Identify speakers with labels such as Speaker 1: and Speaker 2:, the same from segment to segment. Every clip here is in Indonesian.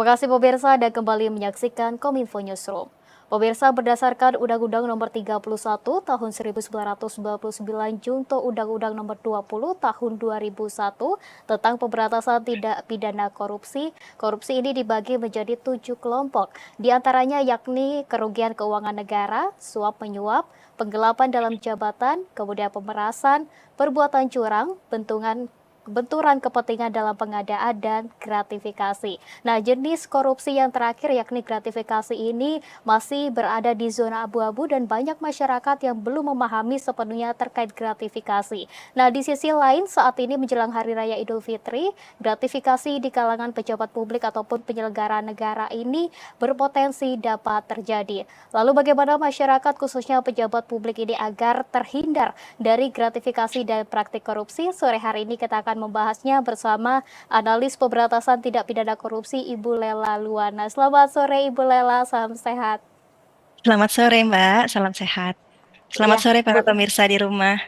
Speaker 1: Terima kasih pemirsa dan kembali menyaksikan Kominfo Newsroom. Pemirsa, berdasarkan Undang-Undang Nomor 31 Tahun 1999 junto Undang-Undang Nomor 20 Tahun 2001 tentang pemberantasan tindak pidana korupsi, korupsi ini dibagi menjadi 7 kelompok, diantaranya yakni kerugian keuangan negara, suap menyuap, penggelapan dalam jabatan, kemudian pemerasan, perbuatan curang, benturan kepentingan dalam pengadaan dan gratifikasi. Nah, jenis korupsi yang terakhir yakni gratifikasi ini masih berada di zona abu-abu dan banyak masyarakat yang belum memahami sepenuhnya terkait gratifikasi. Nah, di sisi lain saat ini menjelang Hari Raya Idul Fitri, gratifikasi di kalangan pejabat publik ataupun penyelenggara negara ini berpotensi dapat terjadi. Lalu bagaimana masyarakat khususnya pejabat publik ini agar terhindar dari gratifikasi dan praktik korupsi? Sore hari ini kita akan membahasnya bersama analis pemberantasan tindak pidana korupsi Ibu Lela Luana. Selamat sore Ibu Lela, salam sehat.
Speaker 2: Selamat sore Mbak, salam sehat. Selamat
Speaker 1: Ya,
Speaker 2: sore para
Speaker 1: Bu.
Speaker 2: pemirsa di rumah.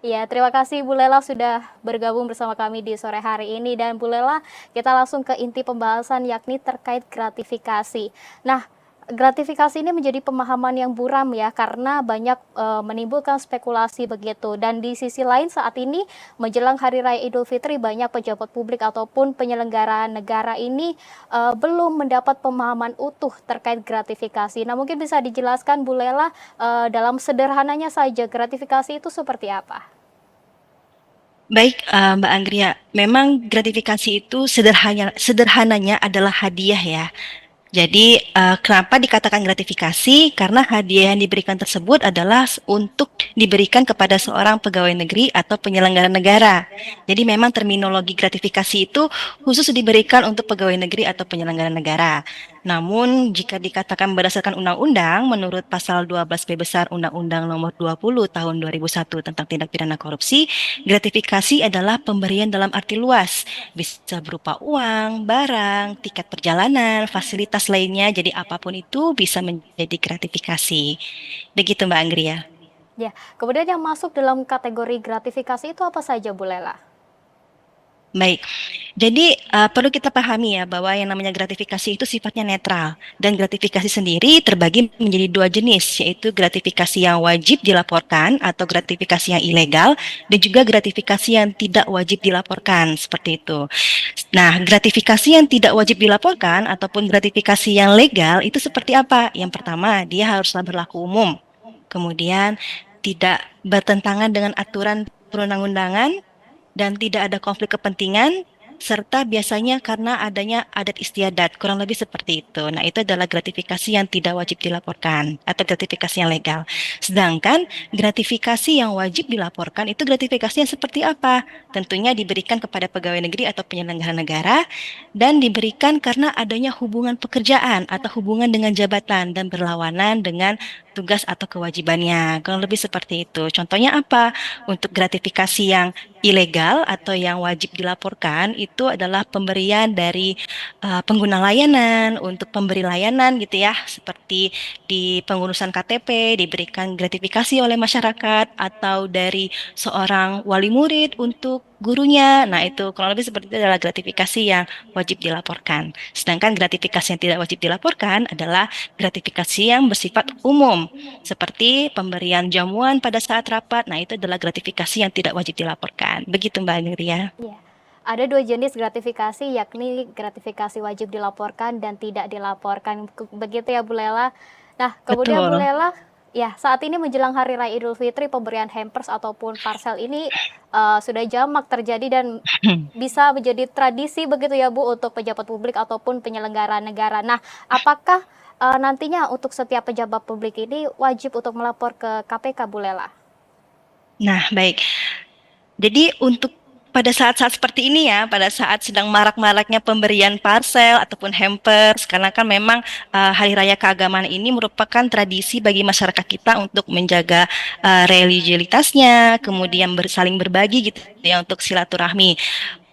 Speaker 1: Ya, terima kasih Bu Lela sudah bergabung bersama kami di sore hari ini. Dan Bu Lela, kita langsung ke inti pembahasan yakni terkait gratifikasi. Nah, gratifikasi ini menjadi pemahaman yang buram ya karena banyak menimbulkan spekulasi begitu. Dan di sisi lain saat ini menjelang Hari Raya Idul Fitri banyak pejabat publik ataupun penyelenggara negara ini belum mendapat pemahaman utuh terkait gratifikasi. Nah, mungkin bisa dijelaskan Bu Lela dalam sederhananya saja gratifikasi itu seperti apa?
Speaker 2: Baik, Mbak Anggria, memang gratifikasi itu sederhananya adalah hadiah ya. Jadi, kenapa dikatakan gratifikasi? Karena hadiah yang diberikan tersebut adalah untuk diberikan kepada seorang pegawai negeri atau penyelenggara negara. Jadi memang terminologi gratifikasi itu khusus diberikan untuk pegawai negeri atau penyelenggara negara. Namun, jika dikatakan berdasarkan undang-undang, menurut pasal 12B besar Undang-Undang Nomor 20 Tahun 2001 tentang tindak pidana korupsi, gratifikasi adalah pemberian dalam arti luas, bisa berupa uang, barang, tiket perjalanan, fasilitas lainnya, jadi apapun itu bisa menjadi gratifikasi. Begitu Mbak Anggria.
Speaker 1: Ya, kemudian yang masuk dalam kategori gratifikasi itu apa saja Bu Lela?
Speaker 2: Baik, jadi perlu kita pahami ya bahwa yang namanya gratifikasi itu sifatnya netral dan gratifikasi sendiri terbagi menjadi dua jenis, yaitu gratifikasi yang wajib dilaporkan atau gratifikasi yang ilegal dan juga gratifikasi yang tidak wajib dilaporkan seperti itu. Nah, gratifikasi yang tidak wajib dilaporkan ataupun gratifikasi yang legal itu seperti apa? Yang pertama, dia haruslah berlaku umum. Kemudian tidak bertentangan dengan aturan perundang-undangan dan tidak ada konflik kepentingan, serta biasanya karena adanya adat istiadat, kurang lebih seperti itu. Nah, itu adalah gratifikasi yang tidak wajib dilaporkan atau gratifikasi yang legal. Sedangkan gratifikasi yang wajib dilaporkan itu gratifikasi yang seperti apa? Tentunya diberikan kepada pegawai negeri atau penyelenggara negara dan diberikan karena adanya hubungan pekerjaan atau hubungan dengan jabatan dan berlawanan dengan tugas atau kewajibannya. Kurang lebih seperti itu. Contohnya apa? Untuk gratifikasi yang ilegal atau yang wajib dilaporkan itu adalah pemberian dari pengguna layanan untuk pemberi layanan gitu ya, seperti di pengurusan KTP diberikan gratifikasi oleh masyarakat atau dari seorang wali murid untuk gurunya. Nah, itu kurang lebih seperti itu adalah gratifikasi yang wajib dilaporkan. Sedangkan gratifikasi yang tidak wajib dilaporkan adalah gratifikasi yang bersifat umum, seperti pemberian jamuan pada saat rapat. Nah, itu adalah gratifikasi yang tidak wajib dilaporkan. Begitu Mbak Nurya.
Speaker 1: Ya. Ada dua jenis gratifikasi, yakni gratifikasi wajib dilaporkan dan tidak dilaporkan. Begitu ya Bu Lela. Nah, kemudian Bu
Speaker 2: Betul.
Speaker 1: Lela, ya saat ini menjelang Hari Raya Idul Fitri, pemberian hampers ataupun parcel ini sudah jamak terjadi dan bisa menjadi tradisi begitu ya Bu untuk pejabat publik ataupun penyelenggara negara. Nah, apakah nantinya untuk setiap pejabat publik ini wajib untuk melapor ke KPK Bu Lela?
Speaker 2: Nah, baik. Jadi untuk pada saat-saat seperti ini ya, pada saat sedang marak-maraknya pemberian parcel ataupun hampers, karena kan memang Hari Raya Keagamaan ini merupakan tradisi bagi masyarakat kita untuk menjaga religiulitasnya, kemudian saling berbagi gitu ya untuk silaturahmi.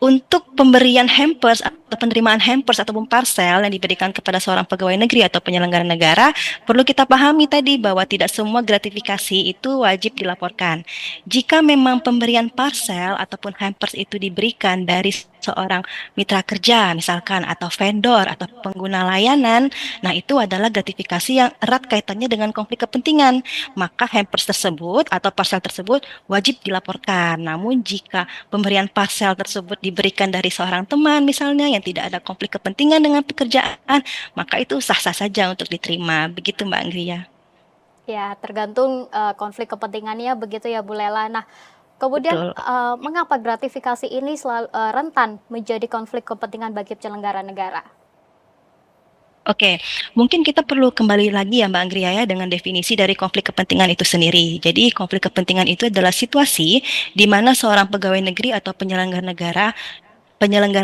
Speaker 2: Untuk pemberian hampers atau penerimaan hampers ataupun parcel yang diberikan kepada seorang pegawai negeri atau penyelenggara negara, perlu kita pahami tadi bahwa tidak semua gratifikasi itu wajib dilaporkan. Jika memang pemberian parcel ataupun hampers itu diberikan dari seorang mitra kerja misalkan atau vendor atau pengguna layanan, nah itu adalah gratifikasi yang erat kaitannya dengan konflik kepentingan. Maka hampers tersebut atau parcel tersebut wajib dilaporkan. Namun jika pemberian parcel tersebut diberikan dari seorang teman misalnya yang tidak ada konflik kepentingan dengan pekerjaan, maka itu sah-sah saja untuk diterima. Begitu Mbak Anggria.
Speaker 1: Ya, tergantung konflik kepentingannya begitu ya Bu Lela. Nah, kemudian
Speaker 2: Betul.
Speaker 1: mengapa gratifikasi ini selalu rentan menjadi konflik kepentingan bagi penyelenggara negara?
Speaker 2: Oke, mungkin kita perlu kembali lagi ya Mbak Anggria ya dengan definisi dari konflik kepentingan itu sendiri. Jadi konflik kepentingan itu adalah situasi di mana seorang pegawai negeri atau penyelenggara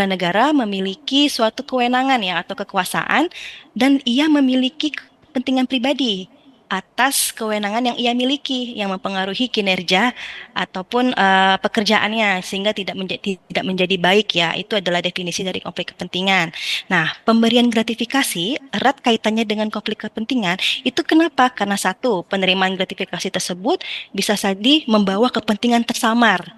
Speaker 2: negara memiliki suatu kewenangan ya atau kekuasaan dan ia memiliki kepentingan pribadi atas kewenangan yang ia miliki yang mempengaruhi kinerja ataupun pekerjaannya sehingga tidak menjadi baik ya. Itu adalah definisi dari konflik kepentingan. Nah, pemberian gratifikasi erat kaitannya dengan konflik kepentingan. Itu kenapa? Karena satu, penerimaan gratifikasi tersebut bisa jadi membawa kepentingan tersamar.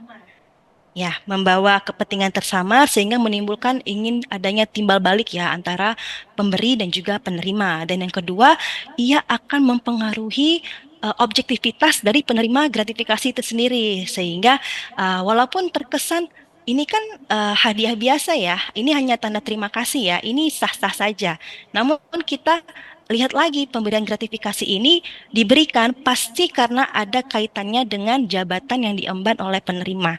Speaker 2: Ya, membawa kepentingan tersamar sehingga menimbulkan ingin adanya timbal balik ya antara pemberi dan juga penerima. Dan yang kedua, ia akan mempengaruhi objektivitas dari penerima gratifikasi itu sendiri. Sehingga walaupun terkesan ini kan hadiah biasa ya, ini hanya tanda terima kasih ya, ini sah-sah saja. Namun kita lihat lagi pemberian gratifikasi ini diberikan pasti karena ada kaitannya dengan jabatan yang diemban oleh penerima.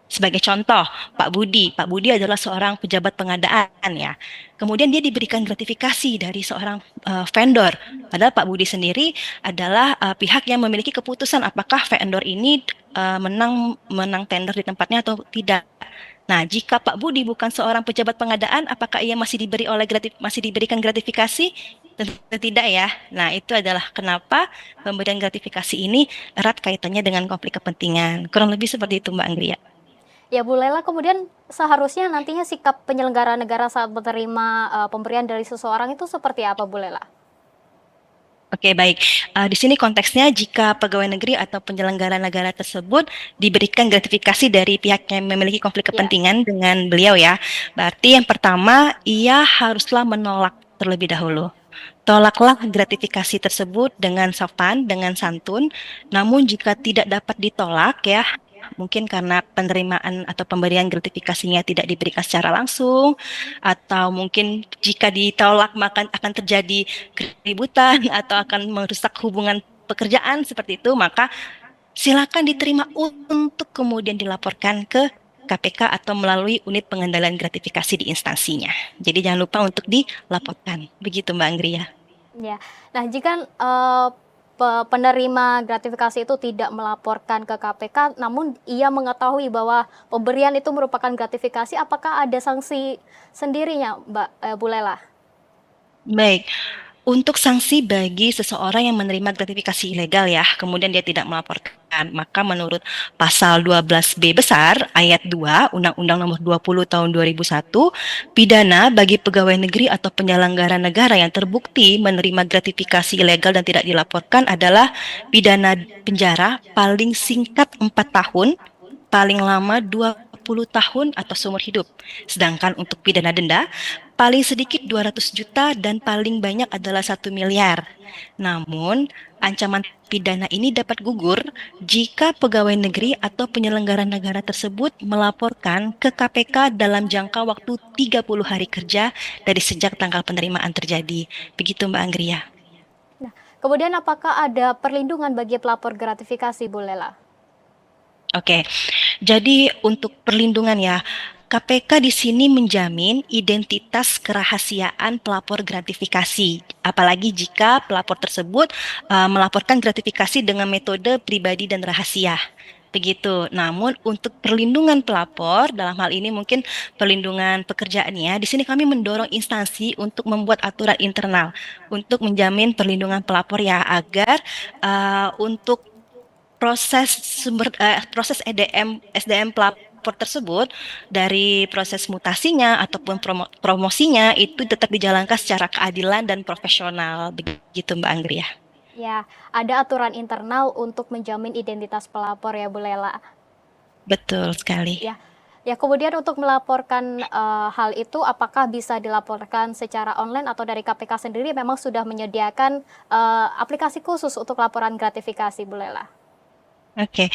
Speaker 2: Sebagai contoh, Pak Budi adalah seorang pejabat pengadaan ya. Kemudian dia diberikan gratifikasi dari seorang vendor. Padahal Pak Budi sendiri adalah pihak yang memiliki keputusan apakah vendor ini menang menang tender di tempatnya atau tidak. Nah, jika Pak Budi bukan seorang pejabat pengadaan, apakah ia masih diberikan gratifikasi? Tentu tidak ya. Nah, itu adalah kenapa pemberian gratifikasi ini erat kaitannya dengan konflik kepentingan. Kurang lebih seperti itu Mbak Anggria.
Speaker 1: Ya Bu Lela, kemudian seharusnya nantinya sikap penyelenggara negara saat menerima pemberian dari seseorang itu seperti apa Bu Lela?
Speaker 2: Oke, baik. Di sini konteksnya jika pegawai negeri atau penyelenggara negara tersebut diberikan gratifikasi dari pihak yang memiliki konflik
Speaker 1: Ya,
Speaker 2: kepentingan dengan beliau ya. Berarti yang pertama, ia haruslah menolak terlebih dahulu. Tolaklah gratifikasi tersebut dengan sopan, dengan santun. Namun jika tidak dapat ditolak ya, mungkin karena penerimaan atau pemberian gratifikasinya tidak diberikan secara langsung, atau mungkin jika ditolak maka akan terjadi keributan atau akan merusak hubungan pekerjaan seperti itu, maka silakan diterima untuk kemudian dilaporkan ke KPK atau melalui unit pengendalian gratifikasi di instansinya. Jadi jangan lupa untuk dilaporkan. Begitu Mbak Anggria.
Speaker 1: ya. Nah, jika penerima gratifikasi itu tidak melaporkan ke KPK, namun ia mengetahui bahwa pemberian itu merupakan gratifikasi, apakah ada sanksi sendirinya, Mbak Bu Lela?
Speaker 2: Baik, untuk sanksi bagi seseorang yang menerima gratifikasi ilegal ya, kemudian dia tidak melaporkan, maka menurut pasal 12B besar ayat 2 Undang-Undang Nomor 20 Tahun 2001, pidana bagi pegawai negeri atau penyelenggara negara yang terbukti menerima gratifikasi ilegal dan tidak dilaporkan adalah pidana penjara paling singkat 4 tahun, paling lama 20 tahun atau seumur hidup. Sedangkan untuk pidana denda paling sedikit 200 juta dan paling banyak adalah 1 miliar. Namun, ancaman pidana ini dapat gugur jika pegawai negeri atau penyelenggara negara tersebut melaporkan ke KPK dalam jangka waktu 30 hari kerja dari sejak tanggal penerimaan terjadi. Begitu Mbak Anggria.
Speaker 1: Nah, kemudian apakah ada perlindungan bagi pelapor gratifikasi, Bu Lela?
Speaker 2: Oke, jadi untuk perlindungan ya, KPK di sini menjamin identitas kerahasiaan pelapor gratifikasi, apalagi jika pelapor tersebut melaporkan gratifikasi dengan metode pribadi dan rahasia. Begitu. Namun untuk perlindungan pelapor dalam hal ini mungkin perlindungan pekerjaannya, di sini kami mendorong instansi untuk membuat aturan internal untuk menjamin perlindungan pelapor ya agar untuk proses SDM pelapor tersebut dari proses mutasinya ataupun promosinya itu tetap dijalankan secara keadilan dan profesional begitu Mbak Anggria.
Speaker 1: Ya, ada aturan internal untuk menjamin identitas pelapor ya Bu Lela.
Speaker 2: Betul sekali.
Speaker 1: Ya, Ya, kemudian untuk melaporkan hal itu, apakah bisa dilaporkan secara online atau dari KPK sendiri memang sudah menyediakan aplikasi khusus untuk laporan gratifikasi, Bu Lela?
Speaker 2: Oke,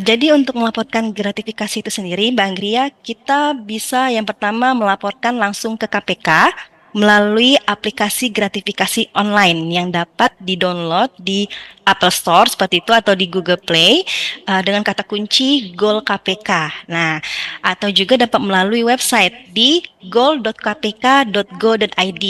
Speaker 2: jadi untuk melaporkan gratifikasi itu sendiri, Mbak Anggria, kita bisa yang pertama melaporkan langsung ke KPK melalui aplikasi gratifikasi online yang dapat di-download di Apple Store seperti itu atau di Google Play dengan kata kunci Gol KPK. Nah, atau juga dapat melalui website di gol.kpk.go.id.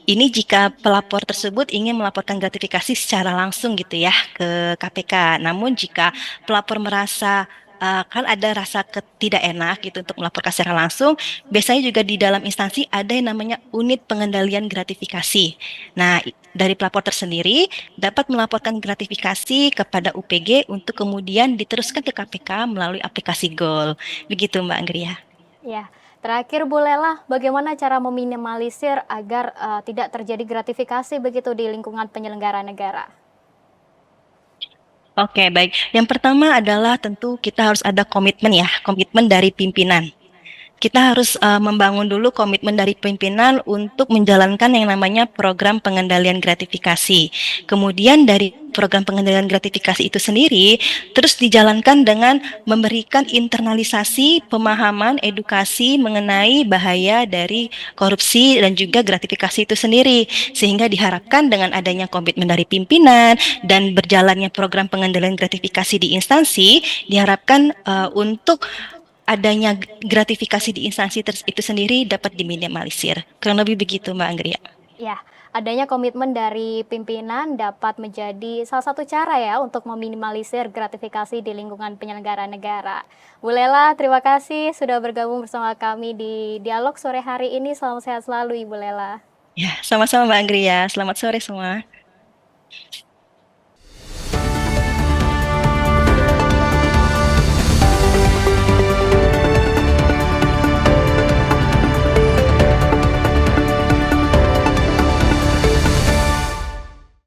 Speaker 2: Ini jika pelapor tersebut ingin melaporkan gratifikasi secara langsung gitu ya ke KPK. Namun jika pelapor merasa kan ada rasa tidak enak gitu untuk melaporkan secara langsung, biasanya juga di dalam instansi ada yang namanya unit pengendalian gratifikasi. Nah, dari pelapor tersendiri dapat melaporkan gratifikasi kepada UPG untuk kemudian diteruskan ke KPK melalui aplikasi Gol. Begitu Mbak Anggria.
Speaker 1: Ya, terakhir Bu Lela, bagaimana cara meminimalisir agar tidak terjadi gratifikasi begitu di lingkungan penyelenggara negara?
Speaker 2: Oke, baik. Yang pertama adalah tentu kita harus ada komitmen ya, komitmen dari pimpinan. Kita harus membangun dulu komitmen dari pimpinan untuk menjalankan yang namanya program pengendalian gratifikasi. Kemudian dari program pengendalian gratifikasi itu sendiri terus dijalankan dengan memberikan internalisasi pemahaman edukasi mengenai bahaya dari korupsi dan juga gratifikasi itu sendiri, sehingga diharapkan dengan adanya komitmen dari pimpinan dan berjalannya program pengendalian gratifikasi di instansi diharapkan untuk adanya gratifikasi di instansi itu sendiri dapat diminimalisir. Kurang lebih begitu, Mbak Anggria.
Speaker 1: Ya, adanya komitmen dari pimpinan dapat menjadi salah satu cara ya untuk meminimalisir gratifikasi di lingkungan penyelenggara negara. Bu Lela, terima kasih sudah bergabung bersama kami di Dialog sore hari ini. Salam sehat selalu, Ibu Lela.
Speaker 2: Ya, sama-sama Mbak Anggria. Selamat sore semua.